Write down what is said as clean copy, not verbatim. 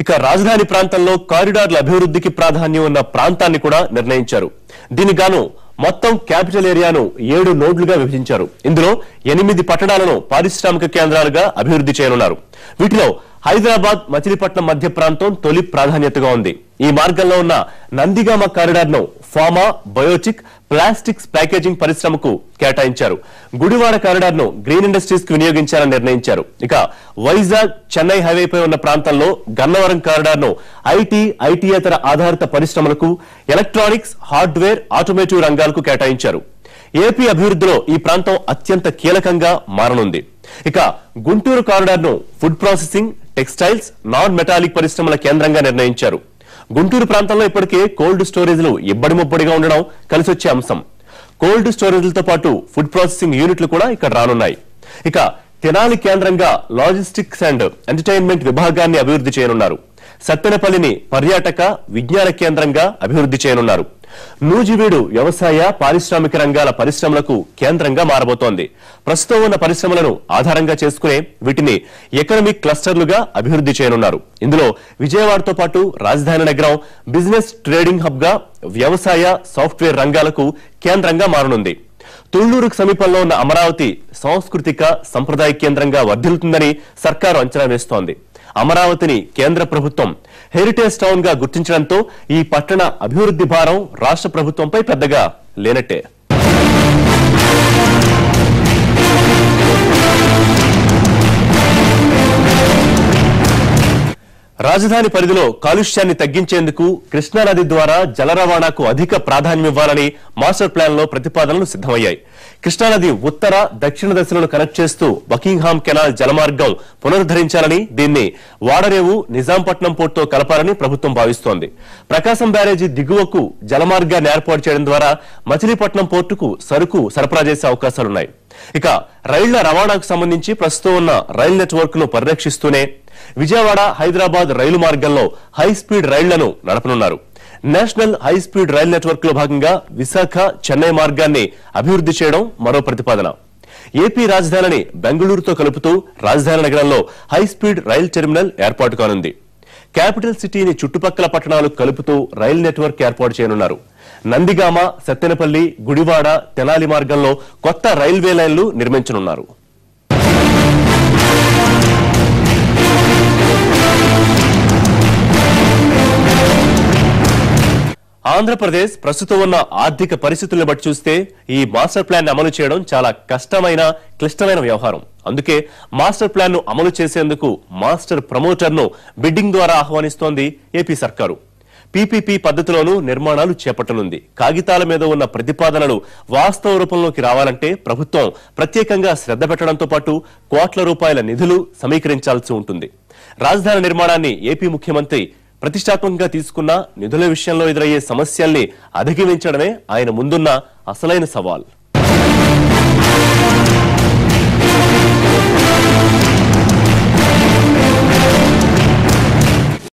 ఇక రాజధాని ప్రాంతంలో కారిడార్ల అభివృద్ధికి ప్రాధాన్యం ఉన్న ప్రాంతాన్ని కూడా నిర్ణయించారు. దీనికి గాను మొత్తం క్యాపిటల్ ఏరియాను 7 నోడ్లుగా విభజించారు. ఇందులో 8 పట్టణాలను పారిశ్రామిక కేంద్రాలుగా అభివృద్ధి చేయనున్నారు. వీటిలో హైదరాబాద్ మచిలీపట్నం మధ్య ప్రాంతం తొలి ప్రాధాన్యతగా ఉంది. ఈ మార్గంలో ఉన్న నందిగామ కారిడార్ ను ఫార్మా, బయోటిక్, ప్లాస్టిక్స్ ప్యాకేజింగ్ పరిశ్రమకు కేటాయించారు. గుడివాడ కారిడార్ ను గ్రీన్ ఇండస్ట్రీస్ కు వినియోగించాలని నిర్ణయించారు. ఇక వైజాగ్ చెన్నై హైవేపై ఉన్న ప్రాంతంలో గన్నవరం కారిడార్ ను ఐటీయేతర ఆధారిత పరిశ్రమలకు, ఎలక్ట్రానిక్స్, హార్డ్వేర్, ఆటోమేటివ్ రంగాలకు కేటాయించారు. ఏపీ అభివృద్ధిలో ఈ ప్రాంతం అత్యంత కీలకంగా మారనుంది. ఇక గుంటూరు కారిడార్ ను food processing, textiles, non metallic పరిశ్రమల కేంద్రంగా నిర్ణయించారు. గుంటూరు ప్రాంతంలో ఇప్పటికే కోల్డ్ స్టోరేజ్లు ఇబ్బడిముబ్బడిగా ఉండడం కలిసొచ్చే అంశం. కోల్డ్ స్టోరేజ్లతో పాటు ఫుడ్ ప్రాసెసింగ్ యూనిట్లు కూడా ఇక్కడ రానున్నాయి. ఇక తెనాలి కేంద్రంగా లాజిస్టిక్స్ అండ్ ఎంటర్టైన్మెంట్ విభాగాన్ని అభివృద్ధి చేయనున్నారు. సత్తెనపల్లిని పర్యాటక, విజ్ఞాన కేంద్రంగా అభివృద్ధి చేయనున్నారు. నూజివీడు వ్యవసాయ, పారిశ్రామిక రంగాల పరిశ్రమలకు కేంద్రంగా మారబోతోంది. ప్రస్తుతం ఉన్న పరిశ్రమలను ఆధారంగా చేసుకునే వీటిని ఎకనామిక్ క్లస్టర్లుగా అభివృద్ధి చేయనున్నారు. ఇందులో విజయవాడతో పాటు రాజధాని నగరం బిజినెస్ ట్రేడింగ్ హబ్ గా, వ్యవసాయ, సాఫ్ట్వేర్ రంగాలకు కేంద్రంగా మారనుంది. తుళ్లూరుకు సమీపంలో ఉన్న అమరావతి సాంస్కృతిక, సంప్రదాయ కేంద్రంగా వర్ధిల్లుతుందని సర్కారు అంచనా వేస్తోంది. అమరావతిని కేంద్ర ప్రభుత్వం హెరిటేజ్ టౌన్ గా గుర్తించడంతో ఈ పట్టణ అభివృద్ధి భారం రాష్ట్ర ప్రభుత్వంపై పెద్దగా లేనట్టే. రాజధాని పరిధిలో కాలుష్యాన్ని తగ్గించేందుకు కృష్ణానది ద్వారా జల రవాణాకు అధిక ప్రాధాన్యమివ్వాలని మాస్టర్ ప్లాన్ లో ప్రతిపాదనలు సిద్దమయ్యాయి. కృష్ణానది ఉత్తర, దక్షిణ దశలను కనెక్ట్ చేస్తూ బకింగ్హామ్ కెనాల్ జలమార్గం పునరుద్ధరించాలని, దీన్ని వాడరేవు, నిజాంపట్నం పోర్టుతో కలపాలని ప్రభుత్వం భావిస్తోంది. ప్రకాశం బ్యారేజీ దిగువకు జలమార్గాన్ని ఏర్పాటు చేయడం ద్వారా మచిలీపట్నం పోర్టుకు సరుకు సరఫరా చేసే అవకాశాలున్నాయి. ఇక రైళ్ల రవాణాకు సంబంధించి ప్రస్తుతం ఉన్న రైల్ నెట్వర్క్ ను పరిరక్షిస్తూనే విజయవాడ, హైదరాబాద్ రైలు మార్గంలో హై స్పీడ్ రైళ్లను నడపనున్నారు. National high speed rail network లో భాగంగా విశాఖ, చెన్నై మార్గాన్ని అభివృద్ధి చేయడం మరో ప్రతిపాదన. ఏపీ రాజధానిని బెంగళూరుతో కలుపుతూ రాజధాని నగరంలో హై స్పీడ్ రైల్ టెర్మినల్ ఏర్పాటు కానుంది. క్యాపిటల్ సిటీని చుట్టుపక్కల పట్టణాలు కలుపుతూ రైల్ నెట్వర్క్ ఏర్పాటు చేయనున్నారు. నందిగామ, సత్తెనపల్లి, గుడివాడ, తెనాలి మార్గంలో కొత్త రైల్వే లైన్లు నిర్మించనున్నారు. ఆంధ్రప్రదేశ్ ప్రస్తుతం ఉన్న ఆర్థిక పరిస్థితులను బట్టి చూస్తే ఈ మాస్టర్ ప్లాన్ అమలు చేయడం చాలా కష్టమైన, క్లిష్టమైన వ్యవహారం. అందుకే మాస్టర్ ప్లాన్ ను అమలు చేసేందుకు మాస్టర్ ప్రమోటర్ ను బిడ్డింగ్ ద్వారా ఆహ్వానిస్తోంది ఏపీ సర్కారు. పీపీపీ పద్ధతిలోనూ నిర్మాణాలు చేపట్టనుంది. కాగితాల మీద ఉన్న ప్రతిపాదనలు వాస్తవ రూపంలోకి రావాలంటే ప్రభుత్వం ప్రత్యేకంగా శ్రద్ధ పెట్టడంతో పాటు కోట్ల రూపాయల నిధులు సమీకరించాల్సి ఉంటుంది. రాజధాని నిర్మాణాన్ని ఏపీ ముఖ్యమంత్రి ప్రతిష్టాత్మకంగా తీసుకున్న నిధుల విషయంలో ఎదురయ్యే సమస్యల్ని అధిగమించడమే ఆయన ముందున్న అసలైన సవాల్.